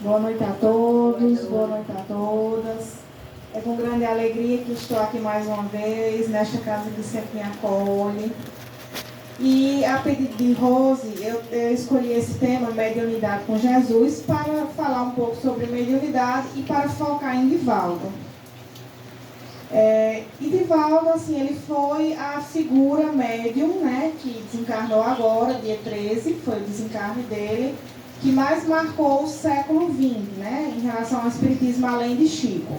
Boa noite a todos, boa noite a todas. É com grande alegria que estou aqui mais uma vez, nesta casa que sempre me acolhe. E a pedido de Rose, eu escolhi esse tema, mediunidade com Jesus, para falar um pouco sobre mediunidade e para focar em Divaldo. E Divaldo, assim, ele foi a figura médium, né, que desencarnou agora, dia 13, foi o desencarne dele, que mais marcou o século XX, né, em relação ao espiritismo, além de Chico.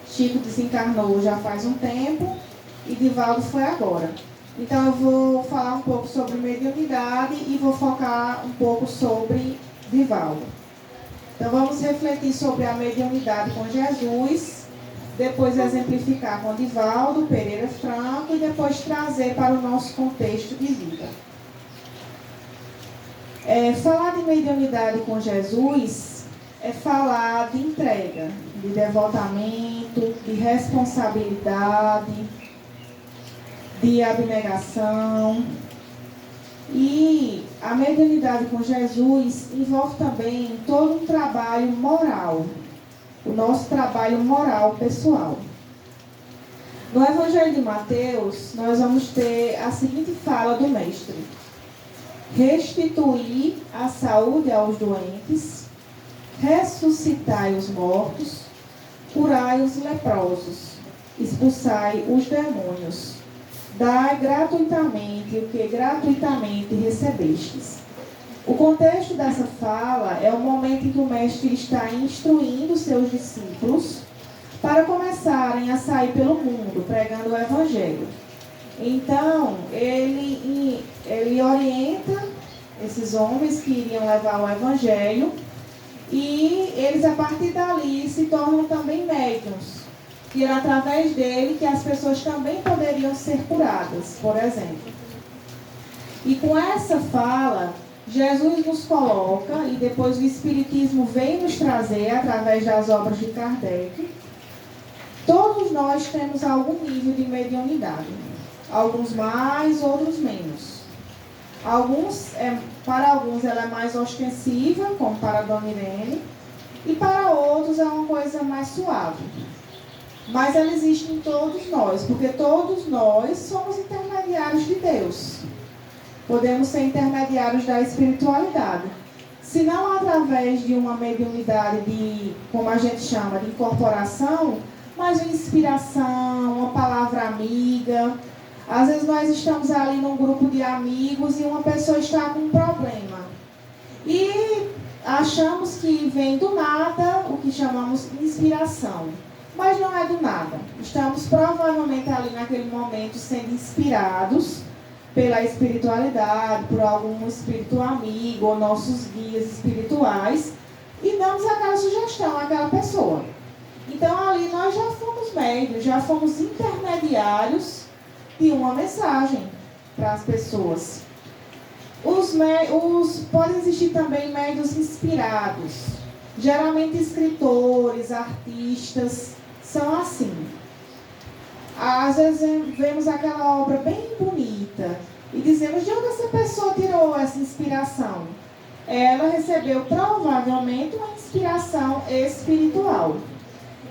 Chico desencarnou já faz um tempo e Divaldo foi agora. Então eu vou falar um pouco sobre mediunidade e vou focar um pouco sobre Divaldo. Então vamos refletir sobre a mediunidade com Jesus, depois exemplificar com Divaldo Pereira Franco e depois trazer para o nosso contexto de vida. Falar de mediunidade com Jesus é falar de entrega, de devotamento, de responsabilidade, de abnegação. E a mediunidade com Jesus envolve também todo um trabalho moral, o nosso trabalho moral pessoal. No Evangelho de Mateus, nós vamos ter a seguinte fala do Mestre: restituir a saúde aos doentes, ressuscitai os mortos, curai os leprosos, expulsai os demônios, dai gratuitamente o que gratuitamente recebestes. O contexto dessa fala é o momento em que o Mestre está instruindo seus discípulos para começarem a sair pelo mundo, pregando o Evangelho. Então, ele orienta esses homens que iriam levar o Evangelho e eles, a partir dali, se tornam também médiuns. E era através dele que as pessoas também poderiam ser curadas, por exemplo. E com essa fala, Jesus nos coloca, e depois o Espiritismo veio nos trazer, através das obras de Kardec, todos nós temos algum nível de mediunidade. Alguns mais, outros menos. Para alguns ela é mais ostensiva, como para a Dona Irene, e para outros é uma coisa mais suave. Mas ela existe em todos nós, porque todos nós somos intermediários de Deus. Podemos ser intermediários da espiritualidade. Se não através de uma mediunidade de, como a gente chama, de incorporação, mas uma inspiração, uma palavra amiga. Às vezes nós estamos ali num grupo de amigos e uma pessoa está com um problema. E achamos que vem do nada o que chamamos de inspiração. Mas não é do nada. Estamos provavelmente ali naquele momento sendo inspirados pela espiritualidade, por algum espírito amigo ou nossos guias espirituais e damos aquela sugestão àquela pessoa. Então ali nós já fomos médios, já fomos intermediários de uma mensagem para as pessoas. Podem existir também médios inspirados. Geralmente escritores, artistas são assim. Às vezes vemos aquela obra bem bonita e dizemos: de onde essa pessoa tirou essa inspiração? Ela recebeu provavelmente uma inspiração espiritual.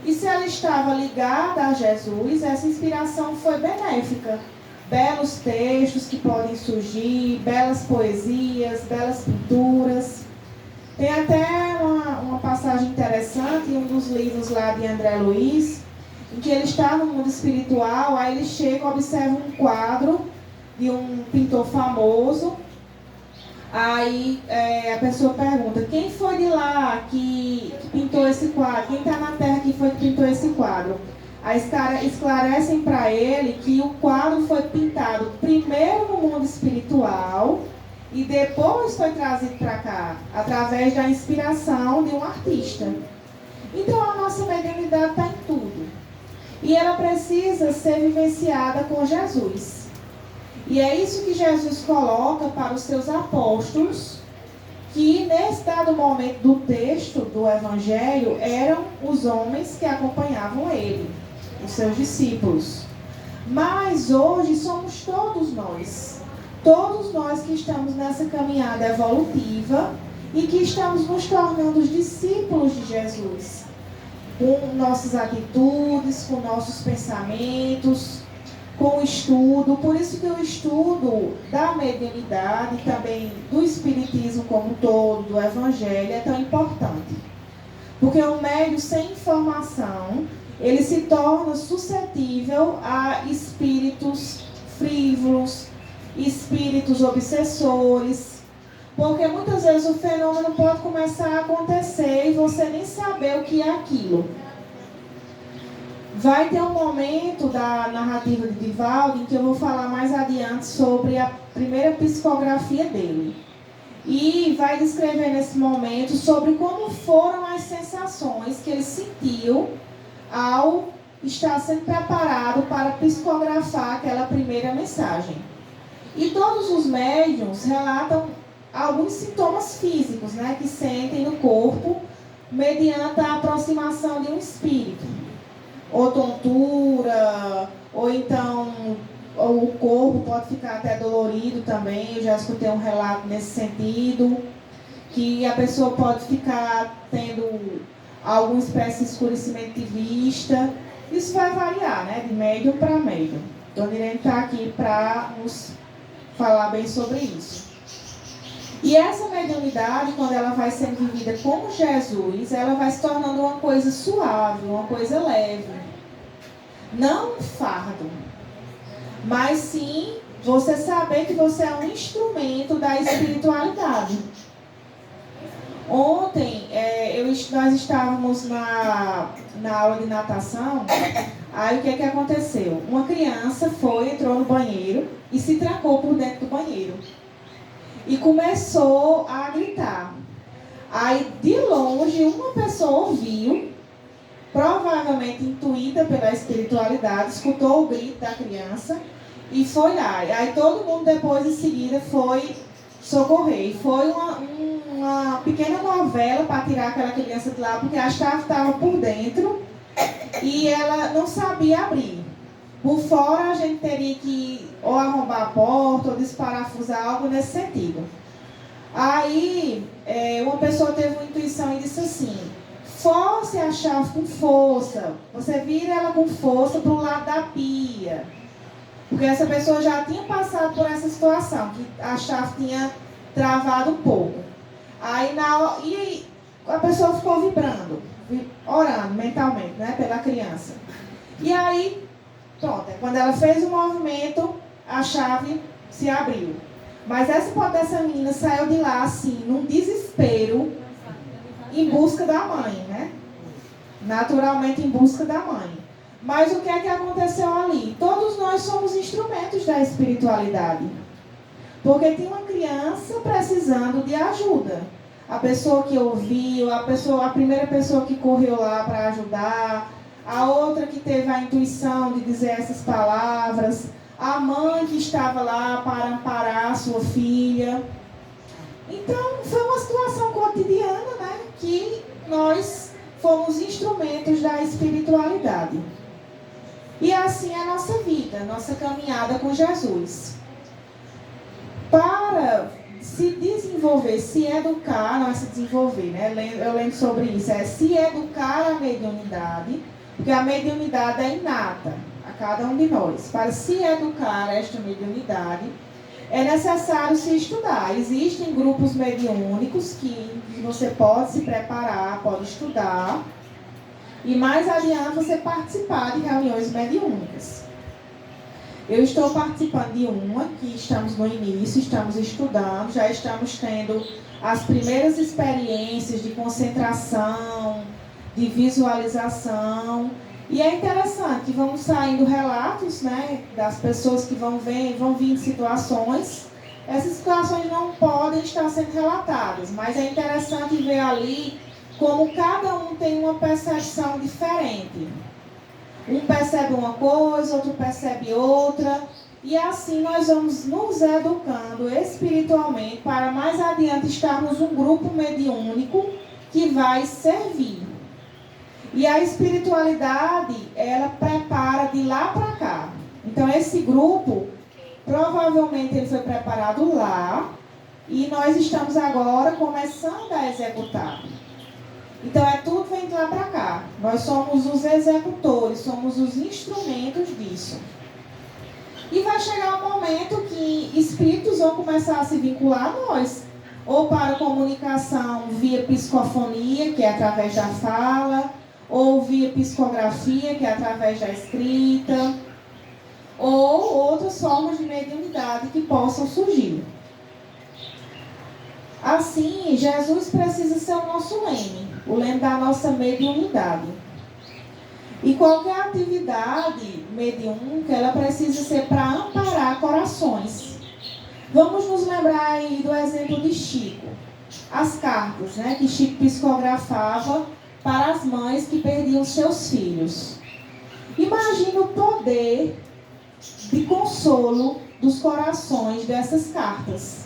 E se ela estava ligada a Jesus, essa inspiração foi benéfica. Belos textos que podem surgir, belas poesias, belas pinturas. Tem até uma passagem interessante em um dos livros lá de André Luiz, em que ele está no mundo espiritual, aí ele chega e observa um quadro de um pintor famoso. Aí a pessoa pergunta: quem foi de lá que pintou esse quadro? Quem está na Terra que foi que pintou esse quadro? Aí esclarecem para ele que o quadro foi pintado primeiro no mundo espiritual e depois foi trazido para cá, através da inspiração de um artista. Então a nossa mediunidade está em tudo. E ela precisa ser vivenciada com Jesus. E é isso que Jesus coloca para os seus apóstolos, que nesse dado momento do texto do Evangelho eram os homens que acompanhavam ele, os seus discípulos. Mas hoje somos todos nós que estamos nessa caminhada evolutiva e que estamos nos tornando os discípulos de Jesus, com nossas atitudes, com nossos pensamentos, com o estudo. Por isso que o estudo da mediunidade, também do espiritismo como um todo, do evangelho, é tão importante. Porque o médium sem informação, ele se torna suscetível a espíritos frívolos, espíritos obsessores, porque muitas vezes o fenômeno pode começar a acontecer e você nem saber o que é aquilo. Vai ter um momento da narrativa de Divaldo em que eu vou falar mais adiante sobre a primeira psicografia dele. E vai descrever nesse momento sobre como foram as sensações que ele sentiu ao estar sendo preparado para psicografar aquela primeira mensagem. E todos os médiuns relatam alguns sintomas físicos, né, que sentem no corpo mediante a aproximação de um espírito. Ou tontura, ou então o corpo pode ficar até dolorido também. Eu já escutei um relato nesse sentido, que a pessoa pode ficar tendo alguma espécie de escurecimento de vista. Isso vai variar, né, de médium para médium. Dona Irene está aqui para nos falar bem sobre isso. E essa mediunidade, quando ela vai sendo vivida como Jesus, ela vai se tornando uma coisa suave, uma coisa leve. Não um fardo, mas sim você saber que você é um instrumento da espiritualidade. Ontem, nós estávamos na aula de natação. Aí o que aconteceu? Uma criança entrou no banheiro e se trancou por dentro do banheiro. E começou a gritar. Aí, de longe, uma pessoa ouviu, provavelmente intuída pela espiritualidade, escutou o grito da criança e foi lá. Aí todo mundo depois, em seguida, foi socorrer. E foi uma pequena novela para tirar aquela criança de lá, porque a chave estava por dentro e ela não sabia abrir. Por fora, a gente teria que ou arrombar a porta ou desparafusar, algo nesse sentido. Aí, uma pessoa teve uma intuição e disse assim: force a chave com força. Você vira ela com força para o lado da pia. Porque essa pessoa já tinha passado por essa situação, que a chave tinha travado um pouco. Aí, e a pessoa ficou vibrando, orando mentalmente, né, pela criança. E aí, pronto, quando ela fez o movimento, a chave se abriu. Mas essa menina saiu de lá, assim, num desespero, em busca da mãe, né? Naturalmente em busca da mãe. Mas o que é que aconteceu ali? Todos nós somos instrumentos da espiritualidade. Porque tinha uma criança precisando de ajuda. A pessoa que ouviu, a primeira pessoa que correu lá para ajudar, a outra que teve a intuição de dizer essas palavras, a mãe que estava lá para amparar a sua filha. Então, foi uma situação cotidiana, né, que nós fomos instrumentos da espiritualidade. E assim é a nossa vida, nossa caminhada com Jesus. Para se desenvolver, se educar, não é se desenvolver, né? Eu lembro sobre isso, é se educar a mediunidade, porque a mediunidade é inata a cada um de nós. Para se educar esta mediunidade, é necessário se estudar. Existem grupos mediúnicos que você pode se preparar, pode estudar, e mais adiante você participar de reuniões mediúnicas. Eu estou participando de uma, que estamos no início, estamos estudando, já estamos tendo as primeiras experiências de concentração, de visualização. E é interessante que vão saindo relatos, né, das pessoas que vão vir em situações. Essas situações não podem estar sendo relatadas, mas é interessante ver ali como cada um tem uma percepção diferente. Um percebe uma coisa, outro percebe outra. E assim nós vamos nos educando espiritualmente para mais adiante estarmos um grupo mediúnico que vai servir. E a espiritualidade, ela prepara de lá para cá. Então esse grupo, provavelmente ele foi preparado lá, e nós estamos agora começando a executar. Então, tudo vem de lá para cá. Nós somos os executores, somos os instrumentos disso. E vai chegar um momento que espíritos vão começar a se vincular a nós. Ou para comunicação via psicofonia, que é através da fala, ou via psicografia, que é através da escrita, ou outras formas de mediunidade que possam surgir. Assim, Jesus precisa ser o nosso leme, o leme da nossa mediunidade. E qualquer atividade mediúnica, ela precisa ser para amparar corações. Vamos nos lembrar aí do exemplo de Chico. As cartas, né, que Chico psicografava para as mães que perdiam seus filhos. Imagina o poder de consolo dos corações dessas cartas.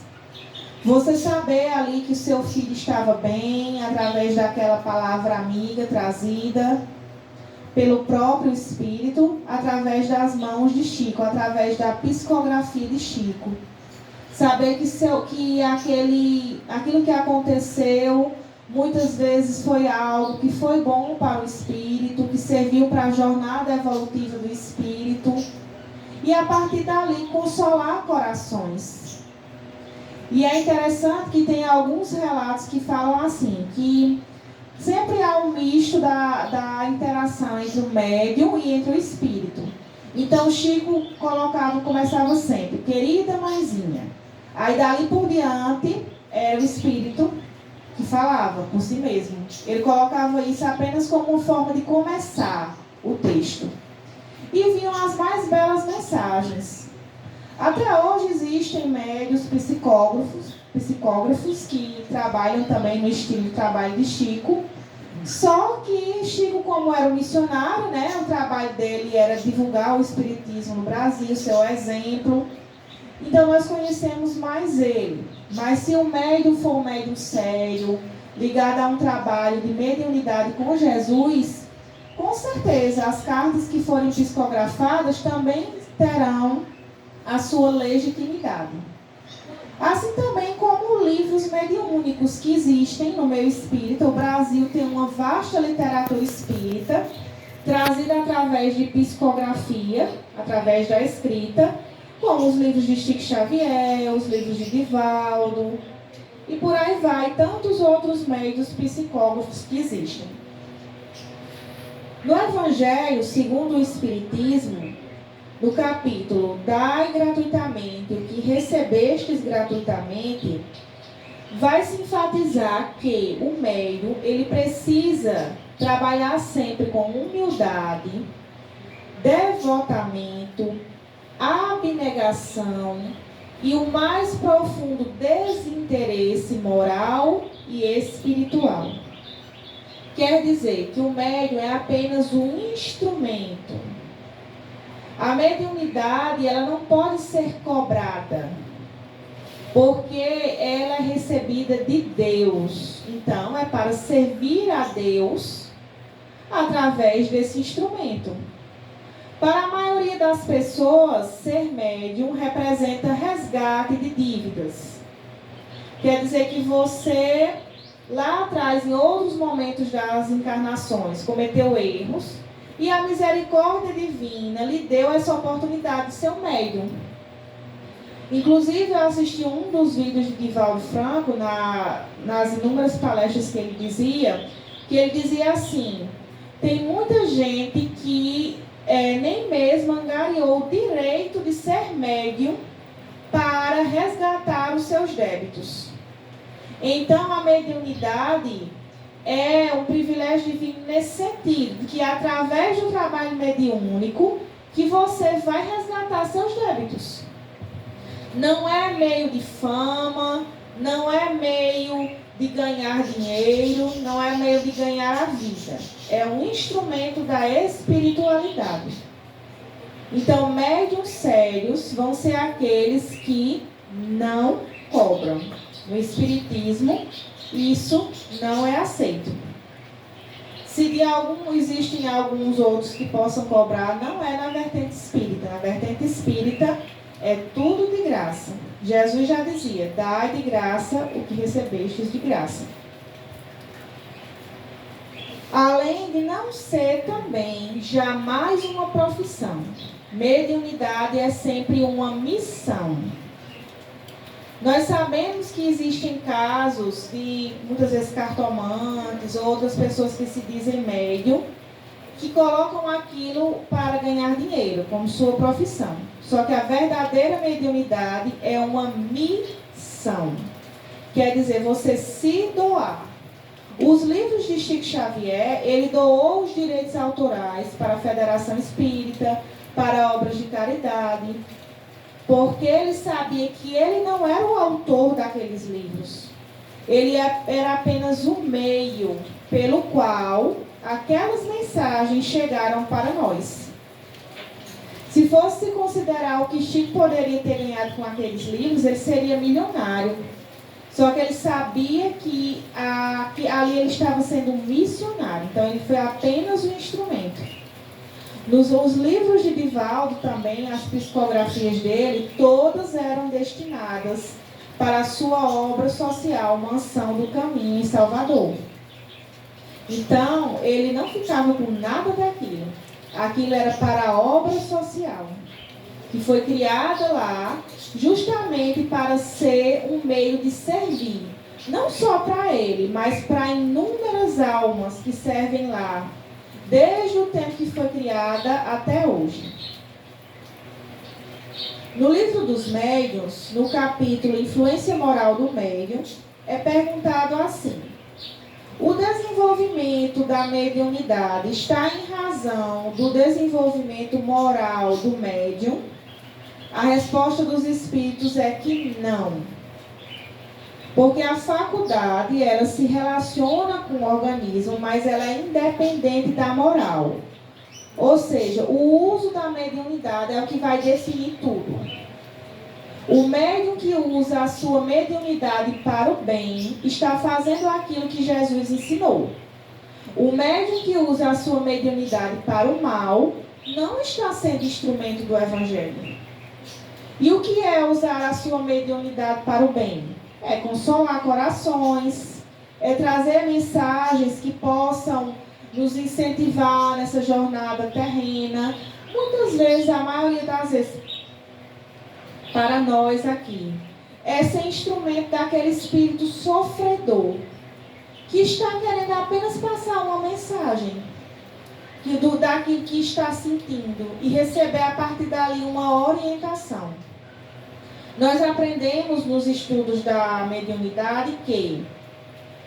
Você saber ali que o seu filho estava bem, através daquela palavra amiga trazida pelo próprio Espírito, através das mãos de Chico, através da psicografia de Chico. Saber que aquilo que aconteceu muitas vezes foi algo que foi bom para o Espírito, que serviu para a jornada evolutiva do Espírito. E a partir dali consolar corações. E é interessante que tem alguns relatos que falam assim, que sempre há um misto da interação entre o médium e entre o espírito. Então Chico começava sempre, querida mãezinha. Aí dali por diante era o espírito que falava por si mesmo. Ele colocava isso apenas como uma forma de começar o texto. E vinham as mais belas mensagens. Até hoje existem médios psicógrafos que trabalham também no estilo de trabalho de Chico. Só que Chico, como era um missionário, né, o trabalho dele era divulgar o espiritismo no Brasil, seu exemplo. Então nós conhecemos mais ele. Mas se o médium for um médium sério, ligado a um trabalho de mediunidade com Jesus, com certeza as cartas que forem psicografadas também terão a sua legitimidade. Assim também como livros mediúnicos que existem no meio espírita. O Brasil tem uma vasta literatura espírita, trazida através de psicografia, através da escrita, como os livros de Chico Xavier, os livros de Divaldo, e por aí vai, tantos outros meios psicógrafos que existem. No Evangelho, segundo o Espiritismo, no capítulo Dai gratuitamente o que recebestes gratuitamente, vai se enfatizar que o médium ele precisa trabalhar sempre com humildade, devotamento, abnegação e o mais profundo desinteresse moral e espiritual. Quer dizer que o médium é apenas um instrumento. A mediunidade ela não pode ser cobrada, porque ela é recebida de Deus. Então, é para servir a Deus através desse instrumento. Para a maioria das pessoas, ser médium representa resgate de dívidas. Quer dizer que você, lá atrás, em outros momentos das encarnações, cometeu erros, e a misericórdia divina lhe deu essa oportunidade de ser um médium. Inclusive, eu assisti um dos vídeos de Divaldo Franco, nas inúmeras palestras que ele dizia assim, tem muita gente que nem mesmo angariou o direito de ser médium para resgatar os seus débitos. Então, a mediunidade é um privilégio divino nesse sentido, que através do trabalho mediúnico, que você vai resgatar seus débitos. Não é meio de fama, não é meio de ganhar dinheiro, não é meio de ganhar a vida. É um instrumento da espiritualidade. Então, médiuns sérios vão ser aqueles que não cobram. No Espiritismo, isso não é aceito. Se existem alguns outros que possam cobrar, não é na vertente espírita. Na vertente espírita É tudo de graça. Jesus já dizia, dai de graça o que recebestes de graça. Além de não ser também jamais uma profissão. Mediunidade é sempre uma missão. Nós sabemos que existem casos de, muitas vezes, cartomantes, outras pessoas que se dizem médium, que colocam aquilo para ganhar dinheiro, como sua profissão. Só que a verdadeira mediunidade é uma missão. Quer dizer, você se doar. Os livros de Chico Xavier, ele doou os direitos autorais para a Federação Espírita, para obras de caridade, porque ele sabia que ele não era o autor daqueles livros. Ele era apenas o meio pelo qual aquelas mensagens chegaram para nós. Se fosse considerar o que Chico poderia ter ganhado com aqueles livros, ele seria milionário. Só que ele sabia que ali ele estava sendo um missionário. Então ele foi apenas um instrumento. Os livros de Divaldo também, as psicografias dele, todas eram destinadas para a sua obra social, Mansão do Caminho, em Salvador. Então, ele não ficava com nada daquilo. Aquilo era para a obra social, que foi criada lá justamente para ser um meio de servir. Não só para ele, mas para inúmeras almas que servem lá, desde o tempo que foi criada até hoje. No livro dos médiuns, no capítulo Influência Moral do Médium, é perguntado assim: o desenvolvimento da mediunidade está em razão do desenvolvimento moral do médium? A resposta dos espíritos é que não. Porque a faculdade, ela se relaciona com o organismo, mas ela é independente da moral. Ou seja, o uso da mediunidade é o que vai definir tudo. O médium que usa a sua mediunidade para o bem está fazendo aquilo que Jesus ensinou. O médium que usa a sua mediunidade para o mal não está sendo instrumento do Evangelho. E o que é usar a sua mediunidade para o bem? É consolar corações, é trazer mensagens que possam nos incentivar nessa jornada terrena. Muitas vezes, a maioria das vezes, para nós aqui, é ser instrumento daquele espírito sofredor, que está querendo apenas passar uma mensagem daquilo que está sentindo e receber a partir dali uma orientação. Nós aprendemos nos estudos da mediunidade que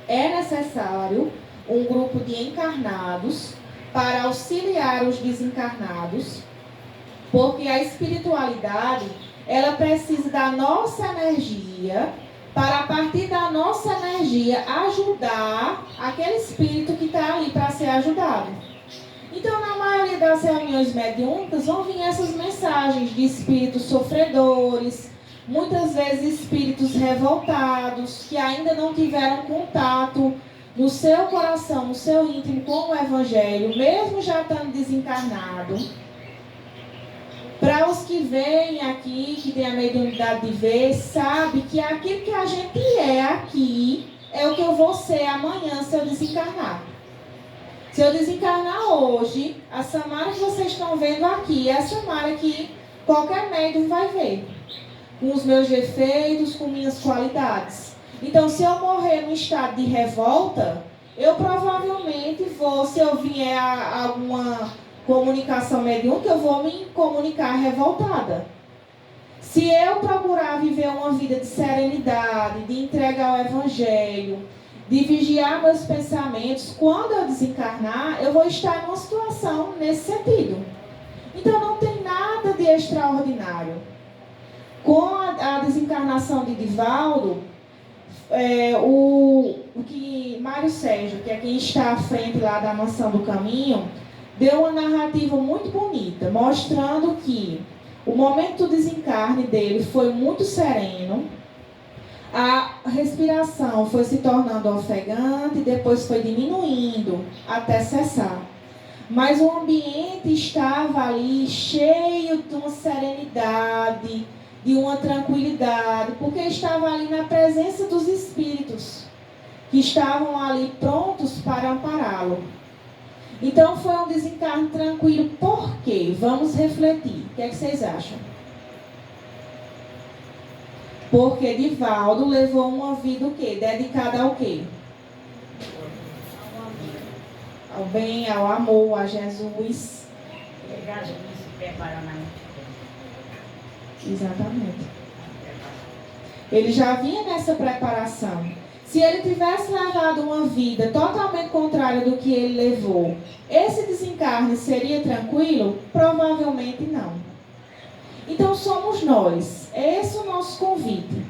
é necessário um grupo de encarnados para auxiliar os desencarnados, porque a espiritualidade, ela precisa da nossa energia para, a partir da nossa energia, ajudar aquele espírito que está ali para ser ajudado. Então, na maioria das reuniões mediúnicas, vão vir essas mensagens de espíritos sofredores, muitas vezes espíritos revoltados, que ainda não tiveram contato no seu coração, no seu íntimo com o Evangelho, mesmo já estando desencarnado. Para os que vêm aqui, que tem a mediunidade de ver, sabe que aquilo que a gente é aqui é o que eu vou ser amanhã se eu desencarnar. Se eu desencarnar hoje, a Samara que vocês estão vendo aqui é a Samara que qualquer médium vai ver, com os meus defeitos, com minhas qualidades. Então, se eu morrer num estado de revolta, eu provavelmente vou, se eu vier a alguma comunicação mediúnica, eu vou me comunicar revoltada. Se eu procurar viver uma vida de serenidade, de entrega ao Evangelho, de vigiar meus pensamentos, quando eu desencarnar, eu vou estar numa situação nesse sentido. Então, não tem nada de extraordinário. Com a desencarnação de Divaldo, o que Mário Sérgio, que é quem está à frente lá da Mansão do Caminho, deu uma narrativa muito bonita, mostrando que o momento do desencarne dele foi muito sereno, a respiração foi se tornando ofegante, depois foi diminuindo até cessar. Mas o ambiente estava ali cheio de uma serenidade, de uma tranquilidade, porque estava ali na presença dos espíritos, que estavam ali prontos para ampará-lo. Então foi um desencarne tranquilo. Por quê? Vamos refletir. O que é que vocês acham? Porque Divaldo levou uma vida o quê? Dedicada ao quê? Ao bem, ao amor, a Jesus. Exatamente. Ele já vinha nessa preparação. Se ele tivesse levado uma vida totalmente contrária do que ele levou, esse desencarne seria tranquilo? Provavelmente não. Então somos nós. Esse é o nosso convite.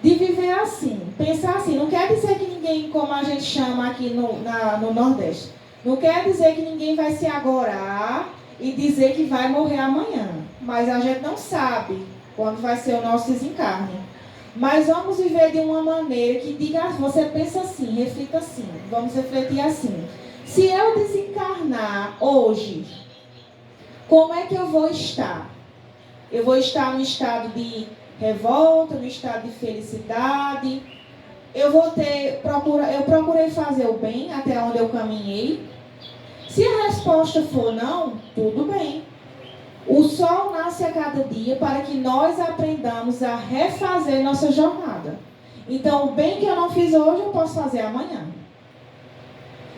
De viver assim, pensar assim. Não quer dizer que ninguém, como a gente chama aqui no Nordeste, não quer dizer que ninguém vai se agorar e dizer que vai morrer amanhã. Mas a gente não sabe quando vai ser o nosso desencarne. Mas vamos viver de uma maneira que diga, você pensa assim, reflita assim. Vamos refletir assim. Se eu desencarnar hoje, como é que eu vou estar? Eu vou estar no estado de revolta, no estado de felicidade. Eu procurei fazer o bem até onde eu caminhei. Se a resposta for não, tudo bem. O sol nasce a cada dia para que nós aprendamos a refazer nossa jornada. Então, o bem que eu não fiz hoje, eu posso fazer amanhã.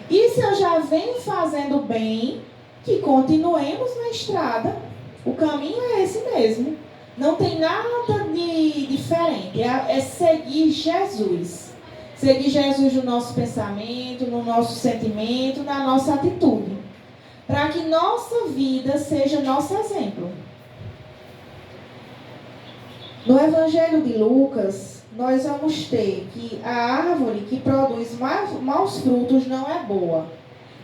E se eu já venho fazendo bem, que continuemos na estrada. O caminho é esse mesmo. Não tem nada de diferente. É seguir Jesus. Seguir Jesus no nosso pensamento, no nosso sentimento, na nossa atitude. Para que nossa vida seja nosso exemplo. No Evangelho de Lucas, nós vamos ter que a árvore que produz maus frutos não é boa.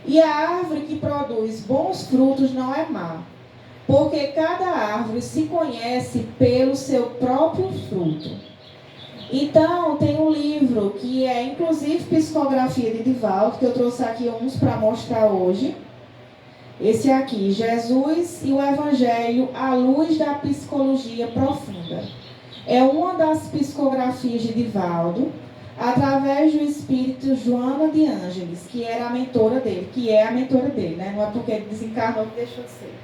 E a árvore que produz bons frutos não é má. Porque cada árvore se conhece pelo seu próprio fruto. Então, tem um livro que é inclusive psicografia de Divaldo, que eu trouxe aqui uns para mostrar hoje. Esse aqui, Jesus e o Evangelho à luz da psicologia profunda. É uma das psicografias de Divaldo, através do espírito Joana de Ângeles, que era a mentora dele, que é a mentora dele, né? Não é porque ele desencarnou que deixou de ser.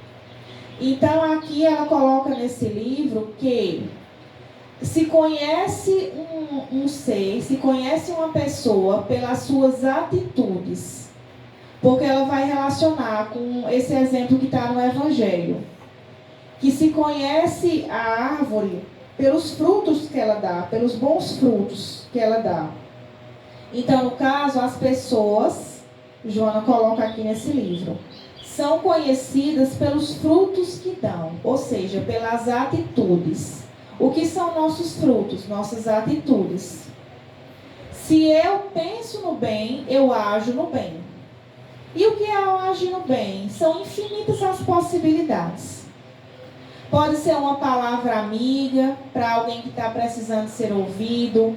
Então, aqui ela coloca nesse livro que se conhece um ser, se conhece uma pessoa pelas suas atitudes. Porque ela vai relacionar com esse exemplo que está no Evangelho. Que se conhece a árvore pelos frutos que ela dá, pelos bons frutos que ela dá. Então, no caso, as pessoas, Joana coloca aqui nesse livro, são conhecidas pelos frutos que dão, ou seja, pelas atitudes. O que são nossos frutos? Nossas atitudes. Se eu penso no bem, eu ajo no bem. E o que é o agir no bem? São infinitas as possibilidades. Pode ser uma palavra amiga para alguém que está precisando ser ouvido.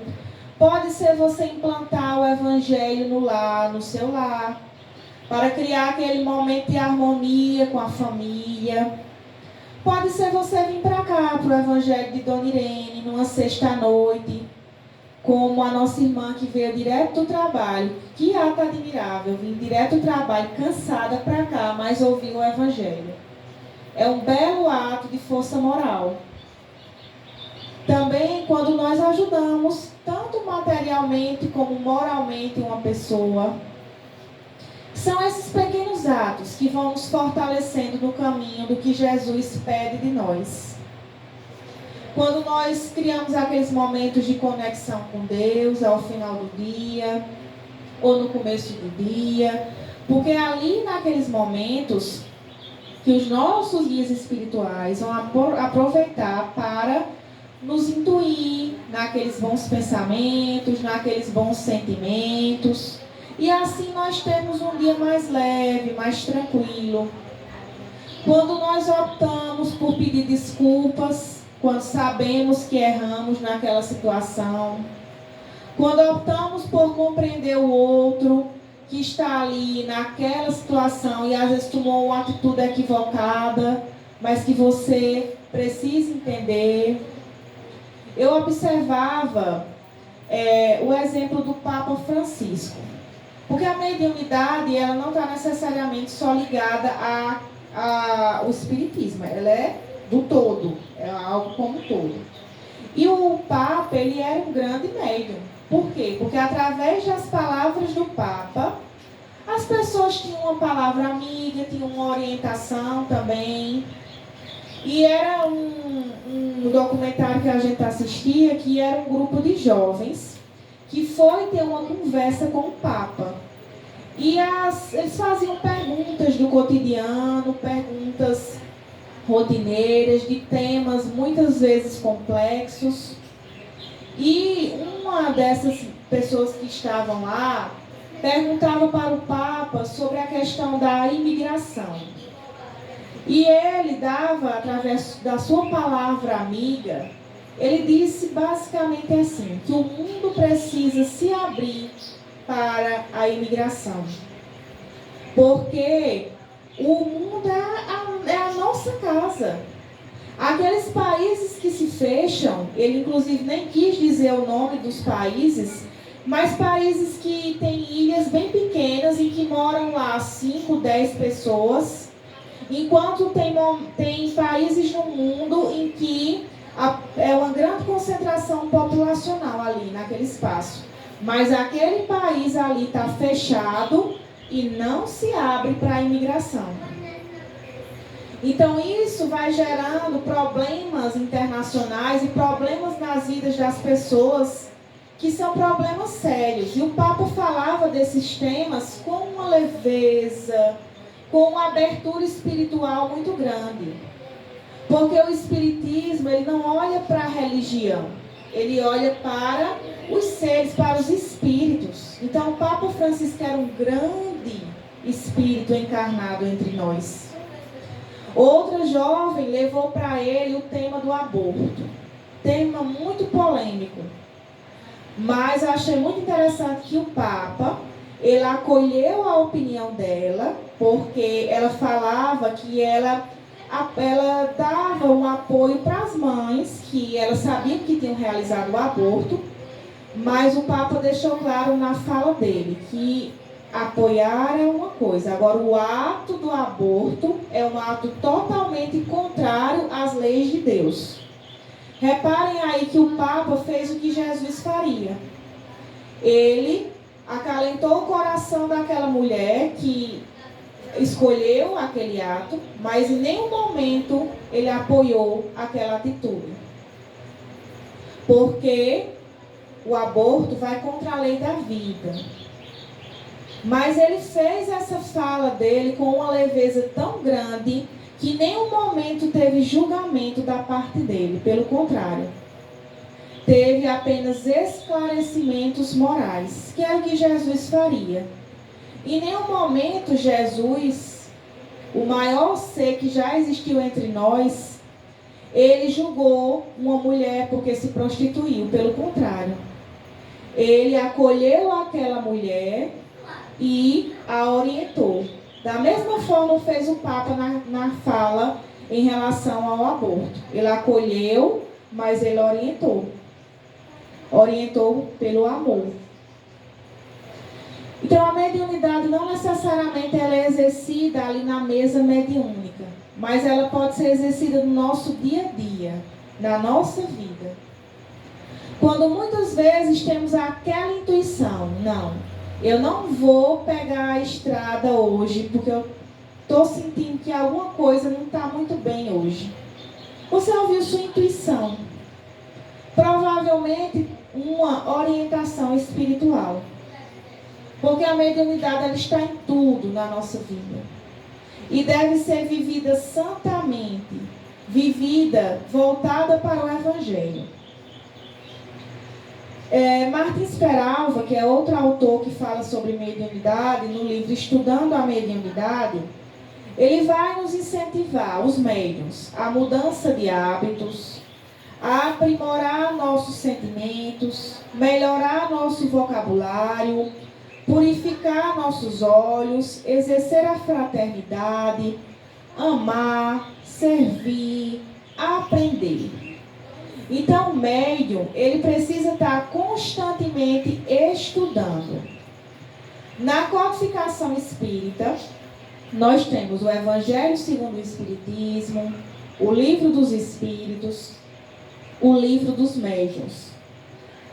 Pode ser você implantar o Evangelho no lar, no seu lar, para criar aquele momento de harmonia com a família. Pode ser você vir para cá, para o Evangelho de Dona Irene, numa sexta-noite, como a nossa irmã que veio direto do trabalho. Que ato admirável, vim direto do trabalho, cansada para cá, mas ouviu o Evangelho. É um belo ato de força moral. Também quando nós ajudamos, tanto materialmente como moralmente, uma pessoa. São esses pequenos atos que vão nos fortalecendo no caminho do que Jesus pede de nós. Quando nós criamos aqueles momentos de conexão com Deus, ao final do dia, ou no começo do dia, porque ali naqueles momentos que os nossos guias espirituais vão aproveitar para nos intuir naqueles bons pensamentos, naqueles bons sentimentos, e assim nós temos um dia mais leve, mais tranquilo. Quando nós optamos por pedir desculpas, quando sabemos que erramos naquela situação, quando optamos por compreender o outro que está ali naquela situação e às vezes tomou uma atitude equivocada, mas que você precisa entender. eu observava o exemplo do Papa Francisco. Porque a mediunidade, ela não está necessariamente só ligada ao espiritismo, ela é do todo, é algo como um todo. E o Papa, ele era um grande médium. Por quê? Porque através das palavras do Papa, as pessoas tinham uma palavra amiga, tinham uma orientação também. E era um documentário que a gente assistia, que era um grupo de jovens que foi ter uma conversa com o Papa. E eles faziam perguntas do cotidiano, perguntas rotineiras, de temas muitas vezes complexos. E uma dessas pessoas que estavam lá perguntava para o Papa sobre a questão da imigração. E ele dava, através da sua palavra amiga, ele disse basicamente assim, que o mundo precisa se abrir para a imigração. Porque o mundo é a nossa casa. Aqueles países que se fecham, ele inclusive nem quis dizer o nome dos países, mas países que têm ilhas bem pequenas em que moram lá 5, 10 pessoas, enquanto tem países no mundo em que é uma grande concentração populacional ali, naquele espaço. Mas aquele país ali está fechado e não se abre para a imigração. Então isso vai gerando problemas internacionais e problemas nas vidas das pessoas, que são problemas sérios. E o Papa falava desses temas com uma leveza, com uma abertura espiritual muito grande. Porque o espiritismo, ele não olha para a religião, ele olha para os seres, para os espíritos. Então o Papa Francisco era um grande espírito encarnado entre nós. Outra jovem levou para ele o tema do aborto. Tema muito polêmico. Mas eu achei muito interessante que o Papa, ele acolheu a opinião dela, porque ela falava que ela dava um apoio para as mães, que ela sabia que tinham realizado o aborto, mas o Papa deixou claro na fala dele que apoiar é uma coisa, agora o ato do aborto é um ato totalmente contrário às leis de Deus. Reparem aí que o Papa fez o que Jesus faria. Ele acalentou o coração daquela mulher que escolheu aquele ato, mas em nenhum momento ele apoiou aquela atitude. Porque o aborto vai contra a lei da vida. Mas ele fez essa fala dele com uma leveza tão grande que em nenhum momento teve julgamento da parte dele. Pelo contrário, teve apenas esclarecimentos morais, que é o que Jesus faria. Em nenhum momento Jesus, o maior ser que já existiu entre nós, ele julgou uma mulher porque se prostituiu. Pelo contrário, ele acolheu aquela mulher e a orientou. Da mesma forma fez o Papa na fala em relação ao aborto. Ele acolheu, mas ele orientou. Orientou pelo amor. Então a mediunidade não necessariamente ela é exercida ali na mesa mediúnica, mas ela pode ser exercida no nosso dia a dia, na nossa vida. Quando muitas vezes temos aquela intuição, não, eu não vou pegar a estrada hoje porque eu estou sentindo que alguma coisa não está muito bem hoje. Você ouviu sua intuição. Provavelmente uma orientação espiritual. Porque a mediunidade ela está em tudo na nossa vida. E deve ser vivida santamente, vivida voltada para o Evangelho. Martins Peralva, que é outro autor que fala sobre mediunidade, no livro Estudando a Mediunidade, ele vai nos incentivar, os médiuns, a mudança de hábitos, a aprimorar nossos sentimentos, melhorar nosso vocabulário, purificar nossos olhos, exercer a fraternidade, amar, servir, aprender. Então, o médium, ele precisa estar constantemente estudando. Na codificação espírita, nós temos o Evangelho segundo o Espiritismo, o Livro dos Espíritos, o Livro dos Médiuns.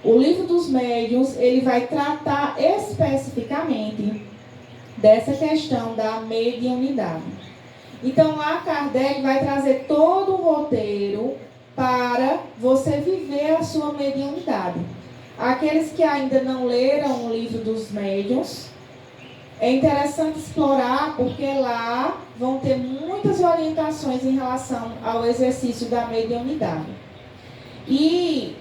O Livro dos Médiuns, ele vai tratar especificamente dessa questão da mediunidade. Então, lá Kardec vai trazer todo o roteiro para você viver a sua mediunidade. Aqueles que ainda não leram o Livro dos Médiuns, é interessante explorar, porque lá vão ter muitas orientações em relação ao exercício da mediunidade. E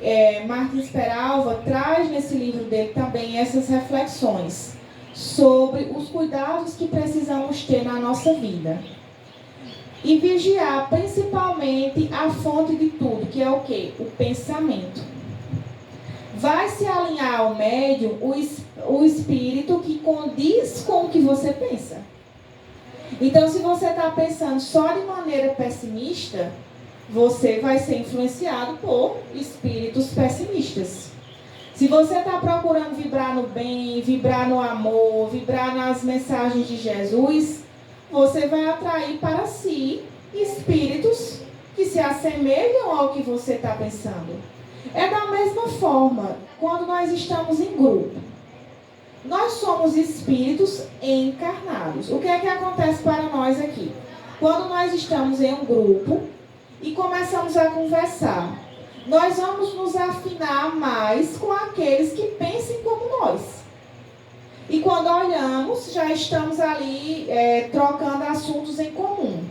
Martins Peralva traz nesse livro dele também essas reflexões sobre os cuidados que precisamos ter na nossa vida. E vigiar principalmente a fonte de tudo, que é o quê? O pensamento. Vai se alinhar ao médium o espírito que condiz com o que você pensa. Então, se você está pensando só de maneira pessimista, você vai ser influenciado por espíritos pessimistas. Se você está procurando vibrar no bem, vibrar no amor, vibrar nas mensagens de Jesus, você vai atrair para si espíritos que se assemelham ao que você está pensando. É da mesma forma, quando nós estamos em grupo. Nós somos espíritos encarnados. O que é que acontece para nós aqui? Quando nós estamos em um grupo e começamos a conversar, nós vamos nos afinar mais com aqueles que pensem como nós. E quando olhamos, já estamos ali trocando assuntos em comum.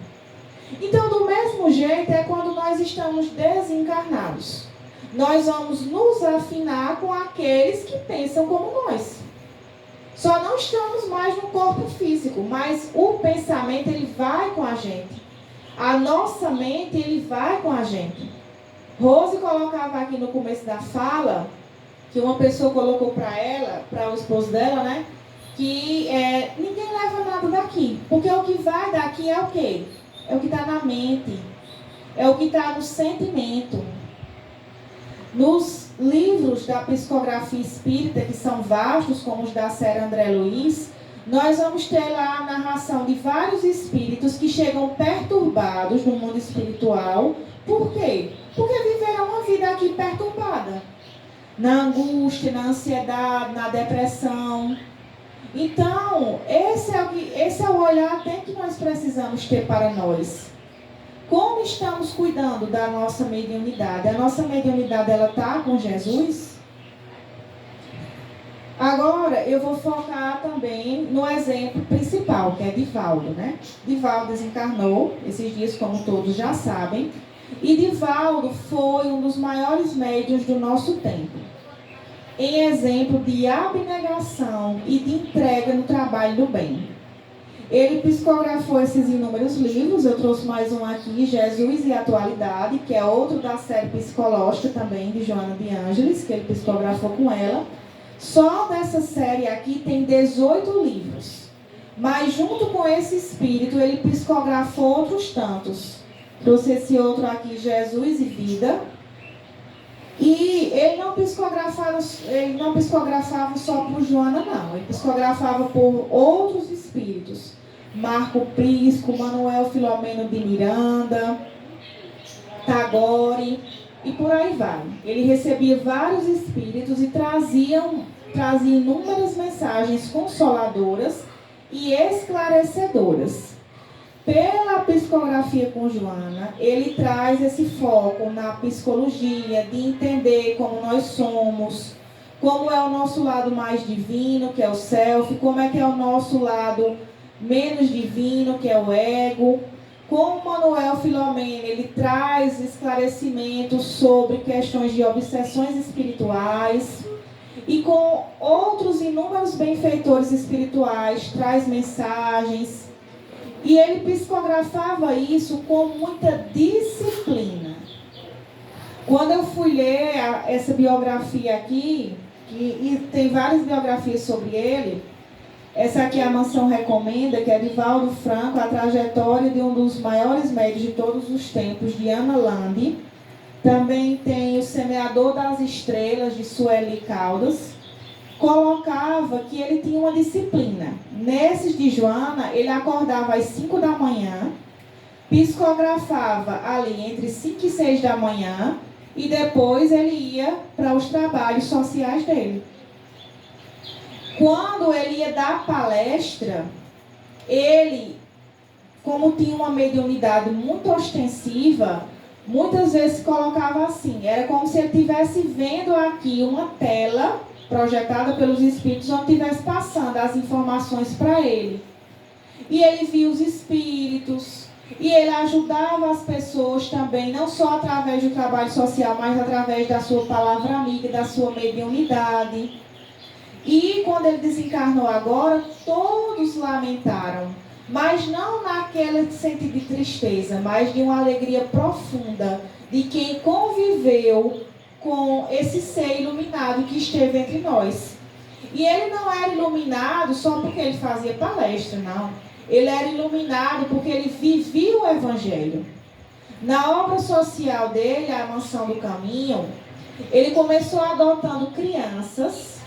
Então, do mesmo jeito é quando nós estamos desencarnados. Nós vamos nos afinar com aqueles que pensam como nós. Só não estamos mais no corpo físico, mas o pensamento, ele vai com a gente. A nossa mente, ele vai com a gente. Rose colocava aqui no começo da fala, que uma pessoa colocou para ela, para o esposo dela, né? Que ninguém leva nada daqui. Porque o que vai daqui é o quê? É o que está na mente. É o que está no sentimento. Nos livros da psicografia espírita, que são vastos, como os da série André Luiz, nós vamos ter lá a narração de vários espíritos que chegam perturbados no mundo espiritual. Por quê? Porque viveram uma vida aqui perturbada. Na angústia, na ansiedade, na depressão. Então, esse é o olhar até que nós precisamos ter para nós. Como estamos cuidando da nossa mediunidade? A nossa mediunidade, ela está com Jesus? Agora, eu vou focar também no exemplo principal, que é Divaldo, né? Divaldo desencarnou esses dias, como todos já sabem. E Divaldo foi um dos maiores médiuns do nosso tempo. Em exemplo de abnegação e de entrega no trabalho do bem. Ele psicografou esses inúmeros livros. Eu trouxe mais um aqui, Jesus e Atualidade, que é outro da série psicológica também, de Joana de Ângeles, que ele psicografou com ela. Só dessa série aqui tem 18 livros. Mas junto com esse espírito, ele psicografou outros tantos. Trouxe esse outro aqui, Jesus e Vida. E ele não psicografava só por Joana, não. Ele psicografava por outros espíritos. Marco Prisco, Manuel Filomeno de Miranda, Tagore e por aí vai. Ele recebia vários espíritos e trazia inúmeras mensagens consoladoras e esclarecedoras. Pela psicografia com Joana, ele traz esse foco na psicologia, de entender como nós somos, como é o nosso lado mais divino, que é o self, como é que é o nosso lado menos divino, que é o ego. Com Manuel Filomeno, ele traz esclarecimentos sobre questões de obsessões espirituais. E com outros inúmeros benfeitores espirituais, traz mensagens. E ele psicografava isso com muita disciplina. Quando eu fui ler essa biografia aqui, e tem várias biografias sobre ele, essa aqui a Mansão recomenda, que é de Valdo Franco, a trajetória de um dos maiores médios de todos os tempos, de Ana Lande. Também tem o Semeador das Estrelas, de Sueli Caldas. Colocava que ele tinha uma disciplina. Nesses de Joana, ele acordava às 5 da manhã, psicografava ali entre 5 e 6 da manhã, e depois ele ia para os trabalhos sociais dele. Quando ele ia dar palestra, ele, como tinha uma mediunidade muito ostensiva, muitas vezes se colocava assim, era como se ele estivesse vendo aqui uma tela projetada pelos espíritos, onde estivesse passando as informações para ele. E ele via os espíritos, e ele ajudava as pessoas também, não só através do trabalho social, mas através da sua palavra amiga, da sua mediunidade. E quando ele desencarnou agora, todos lamentaram, mas não naquele sentido de tristeza, mas de uma alegria profunda de quem conviveu com esse ser iluminado que esteve entre nós. E ele não era iluminado só porque ele fazia palestra, não. Ele era iluminado porque ele vivia o Evangelho. Na obra social dele, a Mansão do Caminho, ele começou adotando crianças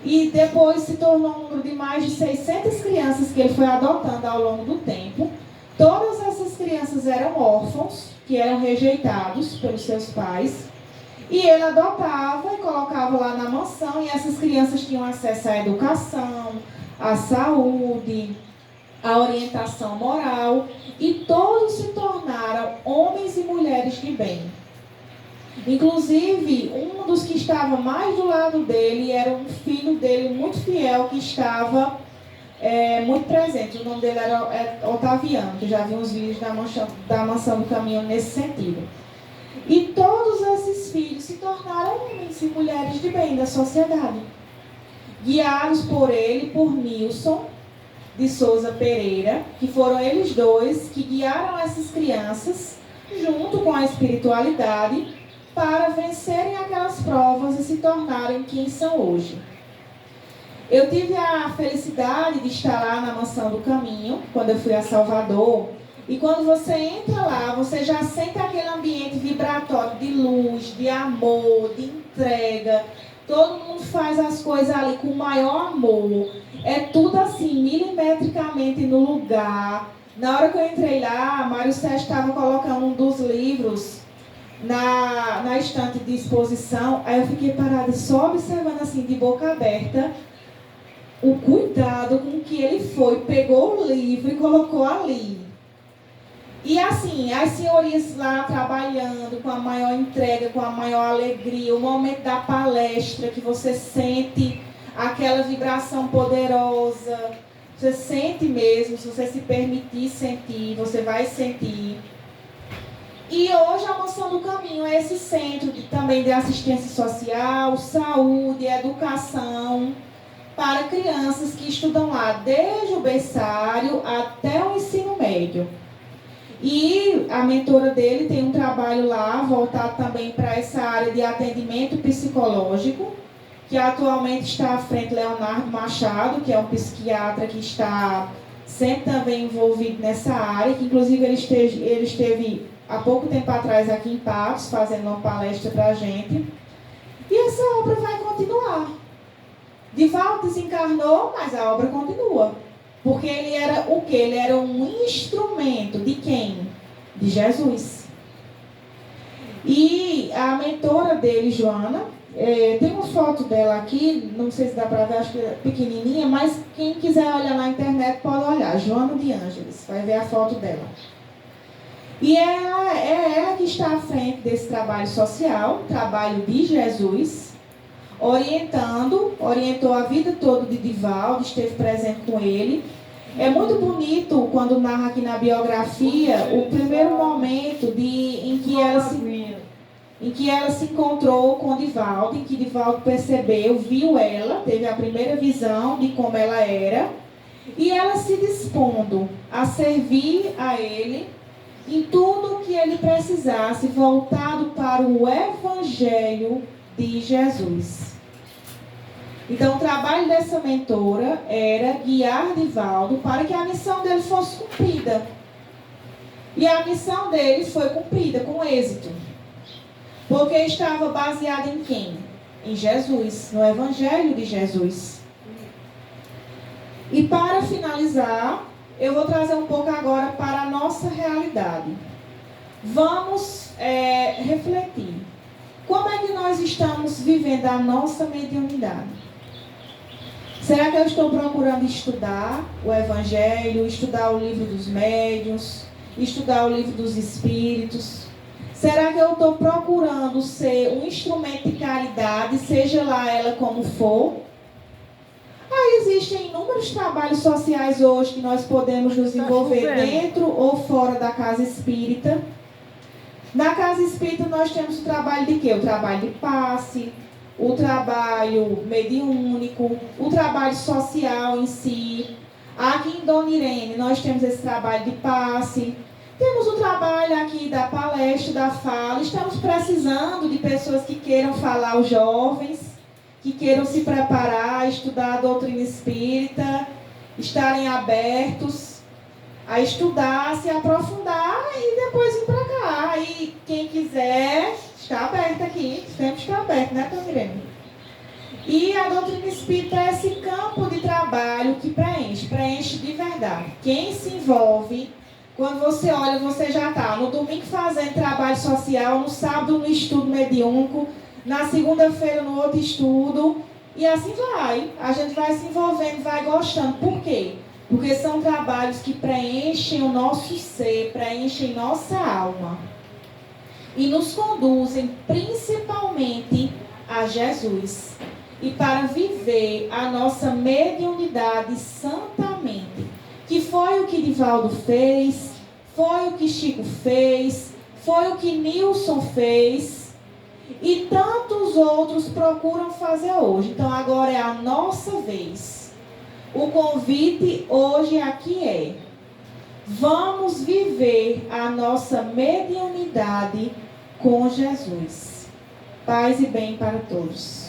e depois se tornou um número de mais de 600 crianças que ele foi adotando ao longo do tempo. Todas essas crianças eram órfãos, que eram rejeitados pelos seus pais. E ele adotava e colocava lá na mansão, e essas crianças tinham acesso à educação, à saúde, à orientação moral, e todos se tornaram homens e mulheres de bem. Inclusive, um dos que estava mais do lado dele era um filho dele muito fiel, que estava muito presente. O nome dele era Otaviano, que já vi uns vídeos da Mansão do Caminho nesse sentido. E todos esses filhos se tornaram homens e mulheres de bem da sociedade, guiados por ele, por Nilson de Souza Pereira, que foram eles dois que guiaram essas crianças, junto com a espiritualidade, para vencerem aquelas provas e se tornarem quem são hoje. Eu tive a felicidade de estar lá na Mansão do Caminho, quando eu fui a Salvador. E quando você entra lá, você já sente aquele ambiente vibratório de luz, de amor, de entrega. Todo mundo faz as coisas ali com o maior amor. É tudo assim, milimetricamente no lugar. Na hora que eu entrei lá, Mário Sérgio estava colocando um dos livros na estante de exposição. Aí eu fiquei parada só observando assim, de boca aberta, o cuidado com que ele foi, pegou o livro e colocou ali. E assim, as senhorias lá trabalhando com a maior entrega, com a maior alegria, o momento da palestra, que você sente aquela vibração poderosa, você sente mesmo, se você se permitir sentir, você vai sentir. E hoje a Mansão do Caminho é esse centro também de assistência social, saúde, educação, para crianças que estudam lá desde o berçário até o ensino médio. E a mentora dele tem um trabalho lá voltado também para essa área de atendimento psicológico, que atualmente está à frente Leonardo Machado, que é um psiquiatra que está sempre também envolvido nessa área, que inclusive ele esteve há pouco tempo atrás aqui em Patos, fazendo uma palestra para a gente. E essa obra vai continuar. Divaldo desencarnou, mas a obra continua. Porque ele era o quê? Ele era um instrumento de quem? De Jesus. E a mentora dele, Joana, tem uma foto dela aqui, não sei se dá para ver, acho que é pequenininha, mas quem quiser olhar na internet pode olhar, Joana de Ângeles, vai ver a foto dela. E ela que está à frente desse trabalho social, trabalho de Jesus, orientou a vida toda de Divaldo, esteve presente com ele. É muito bonito quando narra aqui na biografia o primeiro momento em que ela se encontrou com Divaldo, em que Divaldo percebeu, viu ela, teve a primeira visão de como ela era, e ela se dispondo a servir a ele em tudo o que ele precisasse, voltado para o Evangelho de Jesus. Então, o trabalho dessa mentora era guiar Divaldo para que a missão dele fosse cumprida. E a missão dele foi cumprida com êxito. Porque estava baseada em quem? Em Jesus, no Evangelho de Jesus. E para finalizar, eu vou trazer um pouco agora para a nossa realidade. Vamos refletir. Como é que nós estamos vivendo a nossa mediunidade? Será que eu estou procurando estudar o Evangelho, estudar o livro dos médiuns, estudar o livro dos espíritos? Será que eu estou procurando ser um instrumento de caridade, seja lá ela como for? Aí existem inúmeros trabalhos sociais hoje que nós podemos nos envolver dentro ou fora da casa espírita. Na casa espírita nós temos o trabalho de quê? O trabalho de passe, o trabalho mediúnico, o trabalho social em si. Aqui em Dona Irene nós temos esse trabalho de passe. Temos o trabalho aqui da palestra, da fala. Estamos precisando de pessoas que queiram falar aos jovens, que queiram se preparar, estudar a doutrina espírita, estarem abertos a estudar, se aprofundar e depois vir para cá. E quem quiser, está aberto aqui, sempre está aberto, né, Dona Irene? E a doutrina espírita é esse campo de trabalho que preenche de verdade. Quem se envolve, quando você olha, você já está no domingo fazendo trabalho social, no sábado no estudo mediúnico, na segunda-feira no outro estudo, e assim vai. A gente vai se envolvendo, vai gostando. Por quê? Porque são trabalhos que preenchem o nosso ser, preenchem nossa alma. E nos conduzem principalmente a Jesus. E para viver a nossa mediunidade santamente. Que foi o que Divaldo fez, foi o que Chico fez, foi o que Nilson fez. E tantos outros procuram fazer hoje. Então agora é a nossa vez. O convite hoje aqui é: vamos viver a nossa mediunidade com Jesus. Paz e bem para todos.